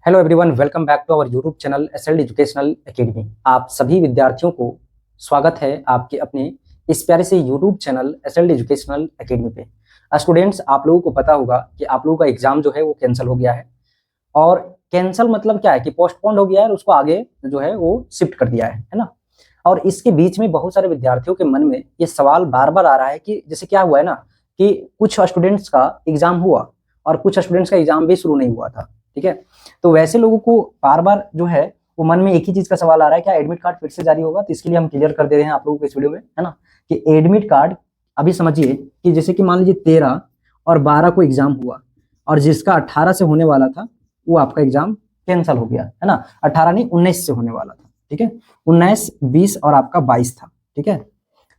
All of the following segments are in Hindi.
Hello everyone, welcome back to our YouTube channel SL educational academy. आप सभी विद्यार्थियों को स्वागत है आपके अपने इस प्यारे से YouTube channel SL educational academy पे। स्टूडेंट्स, आप लोगों को पता होगा कि आप लोगों का एग्जाम जो है वो कैंसिल हो गया है। और कैंसिल मतलब क्या है कि पोस्टपोन्ड हो गया है और उसको आगे जो है वो शिफ्ट कर दिया है ना। और इसके बीच में बहुत सारे विद्यार्थियों के मन में ये सवाल बार बार आ रहा है कि जैसे क्या हुआ है ना कि कुछ स्टूडेंट्स का एग्जाम हुआ और कुछ स्टूडेंट्स का एग्जाम भी शुरू नहीं हुआ था। ठीक है, तो वैसे लोगों को बार बार जो है वो मन में एक ही चीज का सवाल आ रहा है, क्या एडमिट कार्ड फिर से जारी होगा। तो इसके लिए हम क्लियर कर दे रहे हैं आप लोगों को इस वीडियो में, है ना, कि एडमिट कार्ड अभी समझिए कि जैसे कि मान लीजिए 13 और 12 को एग्जाम हुआ और जिसका 18 से होने वाला था वो आपका एग्जाम कैंसिल हो गया, है ना। 18 नहीं, 19 से होने वाला था। ठीक है, 19, 20 और आपका 22 था। ठीक है,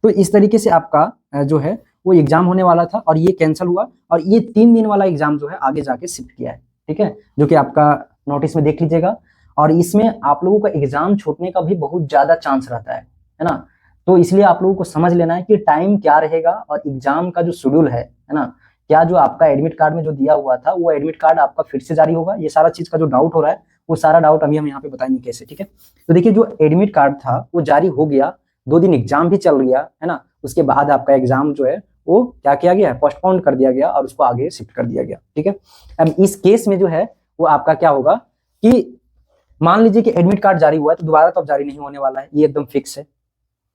तो इस तरीके से आपका जो है वो एग्जाम होने वाला था और ये कैंसिल हुआ और ये 3 दिन वाला एग्जाम जो है आगे जाके शिफ्ट किया है। ठीक है, जो कि आपका नोटिस में देख लीजिएगा। और इसमें आप लोगों का एग्जाम छूटने का भी बहुत ज्यादा चांस रहता है ना। तो इसलिए आप लोगों को समझ लेना है कि टाइम क्या रहेगा और एग्जाम का जो शेड्यूल है ना, क्या जो आपका एडमिट कार्ड में जो दिया हुआ था वो एडमिट कार्ड आपका फिर से जारी होगा। ये सारा चीज का जो डाउट हो रहा है वो सारा डाउट अभी हम यहाँ पे बताएंगे कैसे। ठीक है, तो देखिए जो एडमिट कार्ड था वो जारी हो गया, 2 दिन एग्जाम भी चल गया, है ना। उसके बाद आपका एग्जाम जो है वो क्या किया गया है, पोस्टपोन कर दिया गया और उसको आगे शिफ्ट कर दिया गया। ठीक है, अब इस केस में जो है वो आपका क्या होगा कि मान लीजिए कि एडमिट कार्ड जारी हुआ है तो दोबारा तो अब जारी नहीं होने वाला है, ये एकदम फिक्स है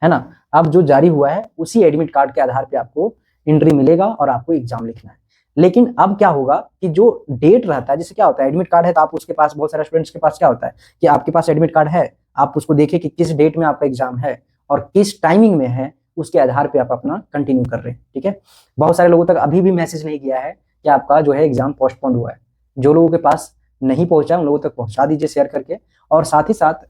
ना। अब जो जारी हुआ है उसी एडमिट कार्ड के आधार पे आपको एंट्री मिलेगा और आपको एग्जाम लिखना है। लेकिन अब क्या होगा कि जो डेट रहता है, जैसे क्या होता है एडमिट कार्ड है तो आप उसके पास, बहुत सारे स्टूडेंट्स के पास क्या होता है कि आपके पास एडमिट कार्ड है, आप उसको देखिए कि किस डेट में आपका एग्जाम है और किस टाइमिंग में है, उसके आधार पे आप अपना कंटिन्यू कर रहे हैं। ठीक है, बहुत सारे लोगों तक अभी भी मैसेज नहीं गया है कि आपका जो है एग्जाम पोस्टपोन हुआ है। जो लोगों के पास नहीं पहुंचा उन लोगों तक पहुंचा दीजिए शेयर करके। और साथ ही साथ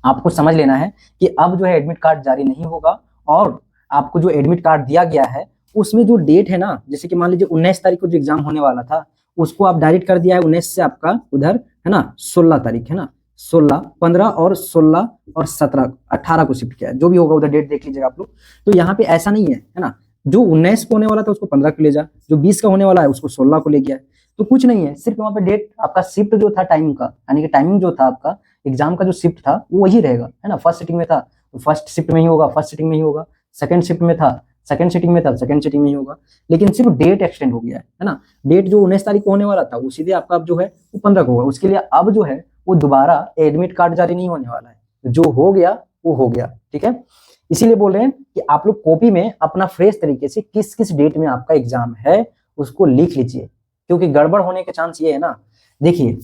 आपको समझ लेना है कि अब जो है एडमिट कार्ड जारी नहीं होगा और आपको जो एडमिट कार्ड दिया गया है उसमें जो डेट है ना, जैसे कि मान लीजिए 19 तारीख को जो एग्जाम होने वाला था उसको आप डायरेक्ट कर दिया है 19 से आपका उधर, है ना, 16 तारीख, है ना, 16, 15 और 16 और 17, 18 को शिफ्ट किया है। जो भी होगा उधर डेट देख लीजिएगा आप लोग। तो यहाँ पे ऐसा नहीं है ना, जो 19 को होने वाला था उसको 15 को ले जा, जो 20 का होने वाला है उसको 16 को ले गया है। तो कुछ नहीं है, सिर्फ वहां पे डेट आपका शिफ्ट जो था टाइम का, यानी कि टाइमिंग जो था आपका एग्जाम का जो शिफ्ट था वो वही रहेगा, है ना। फर्स्ट सिटिंग में था तो फर्स्ट शिफ्ट में ही होगा, फर्स्ट सिटिंग में ही होगा। सेकंड शिफ्ट में था, सेकंड सिटिंग में था, सेकंड सिटिंग में ही होगा। लेकिन सिर्फ डेट एक्सटेंड हो गया है ना। डेट जो 19 तारीख को होने वाला था वो सीधे आपका अब जो है वो 15 को होगा। उसके लिए अब जो है वो दोबारा एडमिट कार्ड जारी नहीं होने वाला है, जो हो गया वो हो गया। ठीक है, इसीलिए बोल रहे हैं कि आप लोग कॉपी में अपना फ्रेश तरीके से किस किस डेट में आपका एग्जाम है उसको लिख लीजिए, क्योंकि गड़बड़ होने के चांस ये है ना। देखिए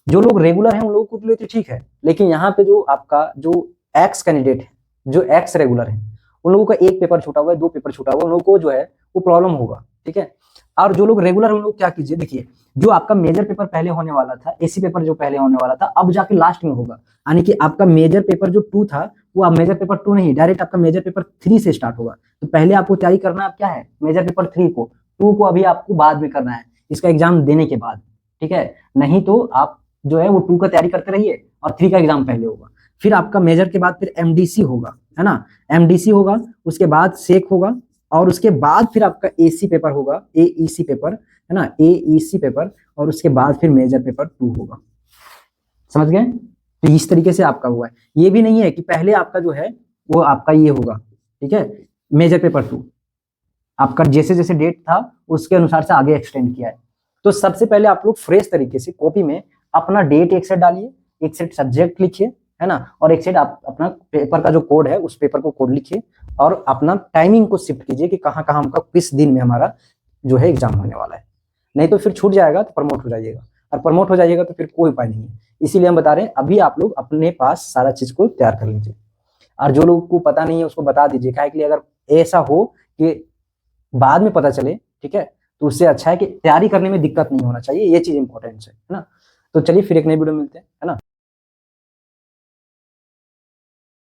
जो लोग रेगुलर हैं उन लोगों के लिए तो ठीक है, लेकिन यहाँ पे जो आपका जो एक्स कैंडिडेट है, जो एक्स रेगुलर है, उन लोगों का एक पेपर छूटा हुआ है, 2 पेपर छूटा हुआ है, उन लोगों को जो है वो प्रॉब्लम होगा। ठीक है, और जो लोग रेगुलर है उन लोग क्या कीजिए, देखिए जो आपका मेजर पेपर पहले होने वाला था, एसी पेपर जो पहले होने वाला था अब जाके लास्ट में होगा। यानी कि आपका मेजर पेपर जो 2 था वो अब मेजर पेपर 2 नहीं, डायरेक्ट आपका मेजर पेपर 3 से स्टार्ट होगा। तो पहले आपको तैयारी करना है, आप क्या है मेजर पेपर 3 को, 2 को अभी आपको बाद में करना है इसका एग्जाम देने के बाद। ठीक है, नहीं तो आप जो है वो 2 का तैयारी करते रहिए और 3 का एग्जाम पहले होगा। फिर आपका मेजर के बाद फिर एमडीसी होगा, है ना, एमडीसी होगा, उसके बाद सेक होगा और उसके बाद फिर आपका एसी पेपर होगा, एईसी पेपर, है ना, एईसी पेपर, और उसके बाद फिर मेजर पेपर 2 होगा। समझ गए? तो इस तरीके से आपका हुआ है। ये भी नहीं है कि पहले आपका जो है वो आपका ये होगा, ठीक है, मेजर पेपर 2 आपका जैसे जैसे डेट था उसके अनुसार से आगे एक्सटेंड किया है। तो सबसे पहले आप लोग फ्रेश तरीके से कॉपी में अपना डेट एक सेट डालिए, एक सेट सब्जेक्ट लिखिए, है ना, और एक सेट आप अपना पेपर का जो कोड है उस पेपर को कोड लिखिए और अपना टाइमिंग को शिफ्ट कीजिए कि कहाँ कहाँ हमका किस दिन में हमारा जो है एग्जाम होने वाला है। नहीं तो फिर छूट जाएगा तो प्रमोट हो जाइएगा, और प्रमोट हो जाइएगा तो फिर कोई उपाय नहीं है। इसीलिए हम बता रहे हैं अभी आप लोग अपने पास सारा चीज को तैयार कर लीजिए, और जो लोग को पता नहीं है उसको बता दीजिए। क्या के लिए अगर ऐसा हो कि बाद में पता चले, ठीक है, तो उससे अच्छा है कि तैयारी करने में दिक्कत नहीं होना चाहिए, ये चीज इंपॉर्टेंट है ना। तो चलिए फिर एक नई वीडियो मिलते हैं, है ना।